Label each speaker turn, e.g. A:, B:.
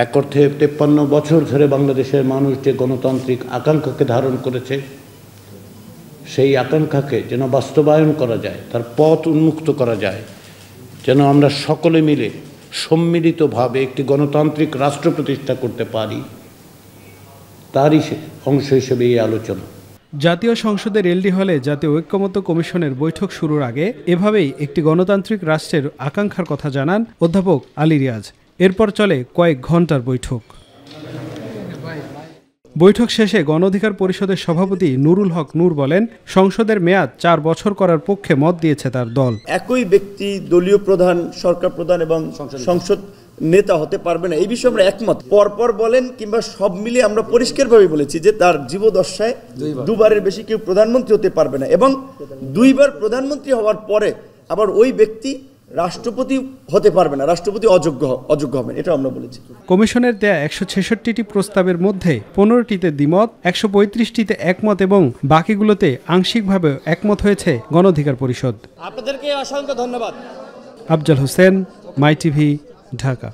A: এক অর্থে 53 বছর ধরে বাংলাদেশের মানুষ যে গণতান্ত্রিক আকাঙ্ক্ষাকে ধারণ করেছে, সেই আকাঙ্ক্ষাকে যেন বাস্তবায়ন করা যায়, তার পথ উন্মুক্ত করা যায়, যেন আমরা সকলে মিলে সম্মিলিতভাবে একটি গণতান্ত্রিক রাষ্ট্র প্রতিষ্ঠা করতে পারি, তারই অংশ হিসেবে এই আলোচনা।
B: জাতীয় সংসদের এলডি হলে জাতীয় ঐক্যমত্য কমিশনের বৈঠক শুরুর আগে এভাবেই একটি গণতান্ত্রিক রাষ্ট্রের আকাঙ্ক্ষার কথা জানান অধ্যাপক আলী রিয়াজ। এরপর চলে কয়েক ঘন্টার বৈঠক। বৈঠক শেষে গণ অধিকার পরিষদের সভাপতি নুরুল হক নূর বলেন, সংসদের মেয়াদ 4 বছর করার পক্ষে মত দিয়েছে তার দল।
C: একই ব্যক্তি দলীয় প্রধান, সরকার প্রধান এবং সংসদ নেতা হতে পারবে না, এই বিষয়ে আমরা একমত। পরপর বলেন কিংবা সব মিলিয়ে আমরা পরিষ্কারভাবে বলেছি যে তার জীবদ্দশায় দুবারের বেশি কেউ প্রধানমন্ত্রী হতে পারবে না, এবং 2 বার প্রধানমন্ত্রী হওয়ার পরে আবার ওই ব্যক্তি রাষ্ট্রপতি হতে পারবে না, রাষ্ট্রপতি অযোগ্য হবেন, এটা আমরা বলেছি।
B: কমিশনের দেয়া 166টি প্রস্তাবের মধ্যে 15টিতে দ্বিমত, 135টিতে একমত এবং বাকিগুলোতে আংশিকভাবে একমত হয়েছে গণ অধিকার পরিষদ।
D: আপনাদেরকে অসংখ্য ধন্যবাদ।
B: আফজাল হোসেন, মাই টিভি, ঢাকা।